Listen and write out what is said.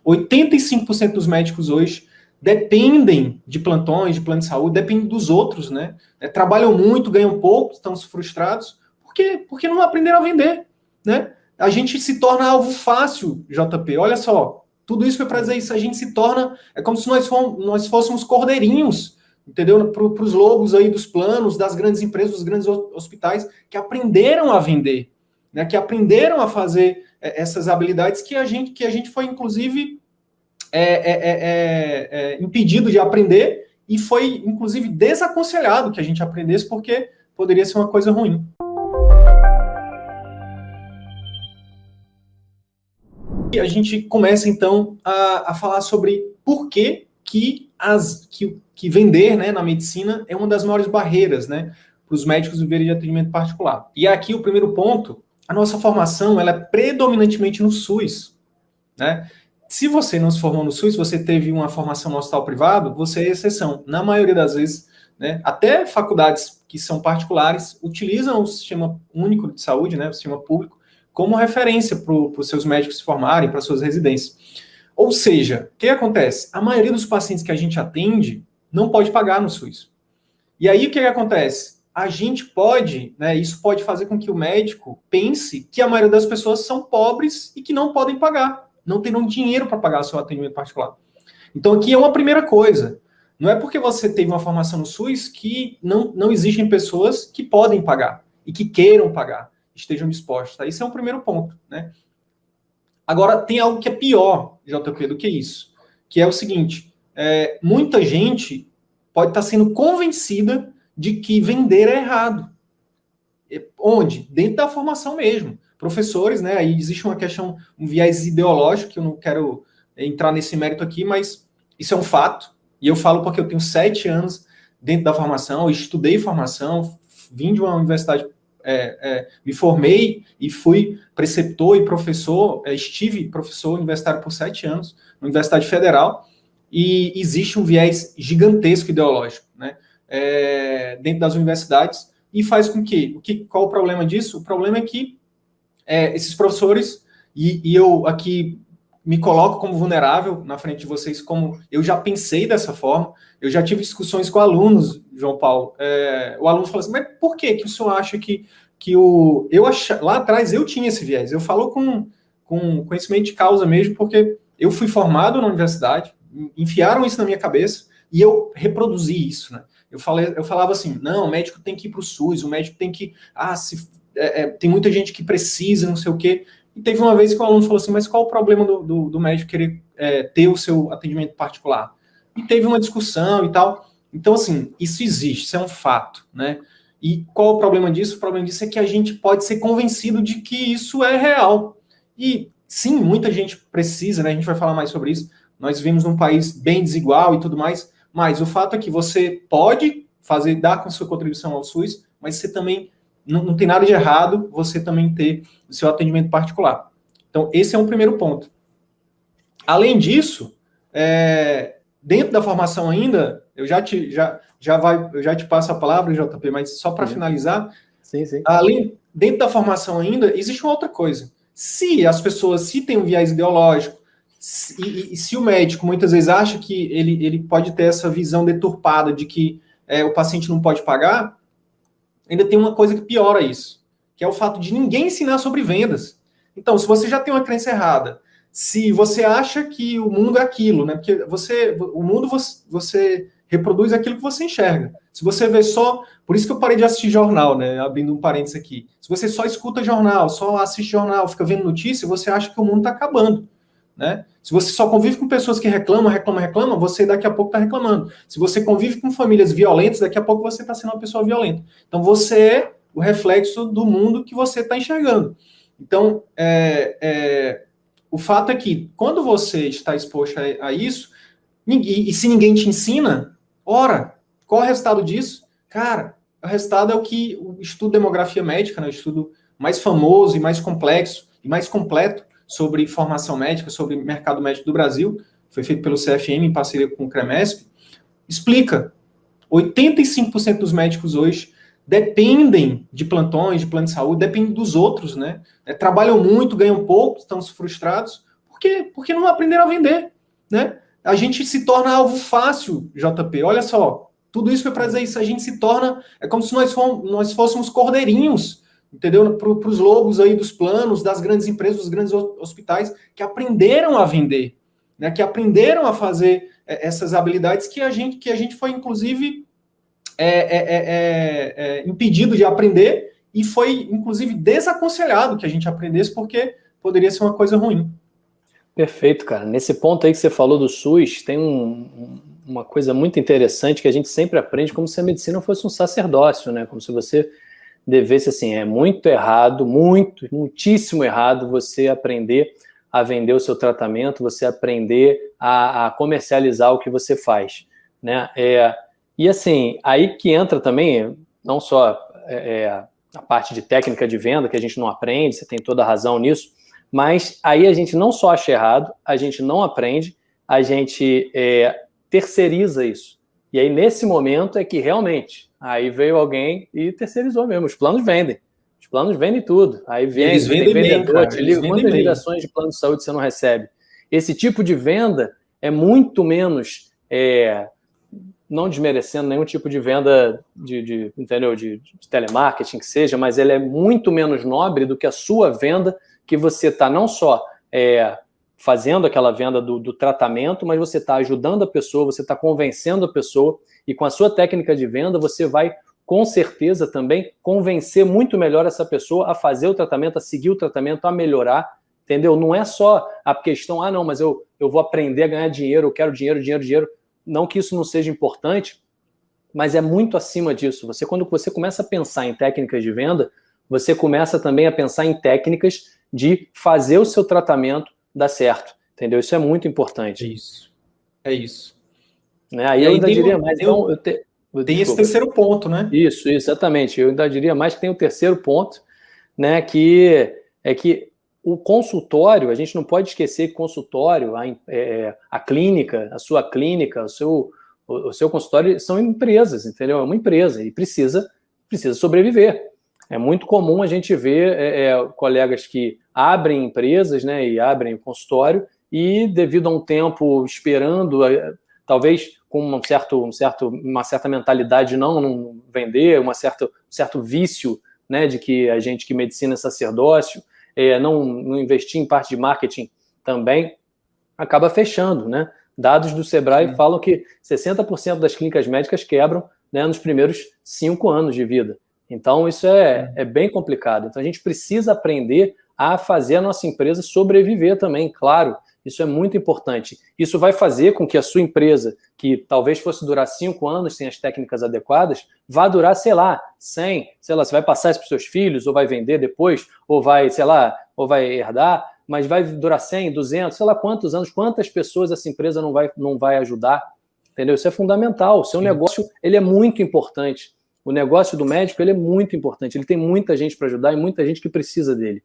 85% dos médicos hoje dependem de plantões, de plano de saúde, dependem dos outros, né? Trabalham muito, ganham pouco, estão frustrados, porque não aprenderam a vender, né? A gente se torna alvo fácil, JP. Olha só, tudo isso foi para dizer isso. A gente se torna, é como se nós fôssemos cordeirinhos, entendeu? Para os lobos aí dos planos, das grandes empresas, dos grandes hospitais, que aprenderam a vender, né? Que aprenderam a fazer essas habilidades que a gente foi, inclusive, impedido de aprender e foi, inclusive, desaconselhado que a gente aprendesse, porque poderia ser uma coisa ruim. E a gente começa, então, a falar sobre por que vender, né, na medicina é uma das maiores barreiras, né, para os médicos viverem de atendimento particular. E aqui o primeiro ponto, a nossa formação ela é predominantemente no SUS, né? Se você não se formou no SUS, você teve uma formação no hospital privado, você é exceção. Na maioria das vezes, né, até faculdades que são particulares utilizam o sistema único de saúde, né, o sistema público, como referência para os seus médicos se formarem, para suas residências. Ou seja, o que acontece? A maioria dos pacientes que a gente atende não pode pagar no SUS. E aí o que acontece? A gente pode, né, isso pode fazer com que o médico pense que a maioria das pessoas são pobres e que não podem pagar, não terão dinheiro para pagar o seu atendimento particular. Então aqui é uma primeira coisa. Não é porque você teve uma formação no SUS que não existem pessoas que podem pagar e que queiram pagar, estejam dispostos. Tá? Esse é um primeiro ponto, né? Agora, tem algo que é pior, JP, do que isso, que é o seguinte, muita gente pode estar sendo convencida de que vender é errado. Onde? Dentro da formação mesmo. Professores, né, aí existe uma questão, um viés ideológico, que eu não quero entrar nesse mérito aqui, mas isso é um fato, e eu falo porque eu tenho 7 anos dentro da formação, eu estudei formação, vim de uma universidade, me formei e fui preceptor e professor, estive professor universitário por 7 anos, na Universidade Federal, e existe um viés gigantesco ideológico, né, dentro das universidades, e faz com qual o problema disso? O problema é que esses professores, e eu aqui me coloco como vulnerável na frente de vocês, como eu já pensei dessa forma, eu já tive discussões com alunos, João Paulo, o aluno falou assim, mas por que o senhor acha lá atrás eu tinha esse viés, eu falo com conhecimento de causa mesmo, porque eu fui formado na universidade, enfiaram isso na minha cabeça, e eu reproduzi isso, né? Eu falava assim, não, o médico tem que ir para o SUS, o médico tem que, tem muita gente que precisa, não sei o quê. E teve uma vez que o aluno falou assim, mas qual o problema do médico querer ter o seu atendimento particular? E teve uma discussão e tal. Então, assim, isso existe, isso é um fato, né? E qual o problema disso? O problema disso é que a gente pode ser convencido de que isso é real. E, sim, muita gente precisa, né? A gente vai falar mais sobre isso. Nós vivemos num país bem desigual e tudo mais, mas o fato é que você pode dar com a sua contribuição ao SUS, mas você também não tem nada de errado você também ter o seu atendimento particular. Então, esse é um primeiro ponto. Além disso, dentro da formação ainda, eu já te passo a palavra, JP, mas só para finalizar, sim. Dentro da formação ainda, existe uma outra coisa. Se as pessoas têm um viés ideológico, e se o médico muitas vezes acha que ele pode ter essa visão deturpada de que o paciente não pode pagar, ainda tem uma coisa que piora isso, que é o fato de ninguém ensinar sobre vendas. Então, se você já tem uma crença errada, se você acha que o mundo é aquilo, né? Porque o mundo você reproduz aquilo que você enxerga. Se você vê só... Por isso que eu parei de assistir jornal, né? Abrindo um parênteses aqui. Se você só escuta jornal, só assiste jornal, fica vendo notícia, você acha que o mundo está acabando. Né? Se você só convive com pessoas que reclamam, você daqui a pouco está reclamando. Se você convive com famílias violentas, daqui a pouco você está sendo uma pessoa violenta. Então, você é o reflexo do mundo que você está enxergando. Então, o fato é que, quando você está exposto a isso, e se ninguém te ensina, ora, qual é o resultado disso? Cara, o resultado é o que o estudo de demografia médica, né, o estudo mais famoso e mais complexo e mais completo sobre formação médica, sobre mercado médico do Brasil, foi feito pelo CFM em parceria com o CREMESP, explica, 85% dos médicos hoje dependem de plantões, de plano de saúde, dependem dos outros, né? Trabalham muito, ganham pouco, estão frustrados, porque não aprenderam a vender, né? A gente se torna alvo fácil, JP. Olha só, tudo isso foi para dizer isso. A gente se torna, é como se nós fôssemos cordeirinhos, entendeu? Para os lobos aí dos planos, das grandes empresas, dos grandes hospitais, que aprenderam a vender, né? Que aprenderam a fazer essas habilidades que a gente foi, inclusive, impedido de aprender e foi, inclusive, desaconselhado que a gente aprendesse, porque poderia ser uma coisa ruim. Perfeito, cara. Nesse ponto aí que você falou do SUS, tem uma coisa muito interessante que a gente sempre aprende, como se a medicina fosse um sacerdócio, né? Como se você devesse, assim, é muito errado, muitíssimo errado você aprender a vender o seu tratamento, você aprender a comercializar o que você faz, né? E assim, aí que entra também, não só a parte de técnica de venda, que a gente não aprende, você tem toda a razão nisso, mas aí a gente não só acha errado, a gente não aprende, a gente terceiriza isso. E aí, nesse momento, é que realmente, aí veio alguém e terceirizou mesmo. Os planos vendem. Os planos vendem tudo. Aí vende, tem vendedor, te liga, quantas ligações de plano de saúde você não recebe? Esse tipo de venda é muito menos, não desmerecendo nenhum tipo de venda entendeu? De telemarketing que seja, mas ele é muito menos nobre do que a sua venda, que você está não só fazendo aquela venda do tratamento, mas você está ajudando a pessoa, você está convencendo a pessoa, e com a sua técnica de venda, você vai, com certeza, também convencer muito melhor essa pessoa a fazer o tratamento, a seguir o tratamento, a melhorar, entendeu? Não é só a questão, não, mas eu vou aprender a ganhar dinheiro, eu quero dinheiro, dinheiro, dinheiro. Não que isso não seja importante, mas é muito acima disso. Quando você começa a pensar em técnicas de venda, você começa também a pensar em técnicas de fazer o seu tratamento dar certo, entendeu? Isso é muito importante. É isso. Né? Aí eu ainda diria mais. Tem esse terceiro ponto, né? Isso, exatamente. Eu ainda diria mais que tem o terceiro ponto, né? Que é que o consultório, a gente não pode esquecer que consultório, a clínica, a sua clínica, o seu consultório são empresas, entendeu? É uma empresa e precisa sobreviver. É muito comum a gente ver colegas que abrem empresas, né, e abrem o consultório e, devido a um tempo esperando, talvez com uma certa mentalidade de não vender, um certo vício, né, de que a gente que medicina é sacerdócio, não investir em parte de marketing também, acaba fechando, né? Dados do Sebrae falam que 60% das clínicas médicas quebram, né, nos primeiros 5 anos de vida. Então, isso é bem complicado. Então, a gente precisa aprender a fazer a nossa empresa sobreviver também, claro. Isso é muito importante. Isso vai fazer com que a sua empresa, que talvez fosse durar 5 anos sem as técnicas adequadas, vá durar, 100, você vai passar isso para os seus filhos, ou vai vender depois, ou vai herdar, mas vai durar 100, 200, quantos anos, quantas pessoas essa empresa não vai ajudar, entendeu? Isso é fundamental. O seu negócio, ele é muito importante. O negócio do médico, ele é muito importante. Ele tem muita gente para ajudar e muita gente que precisa dele.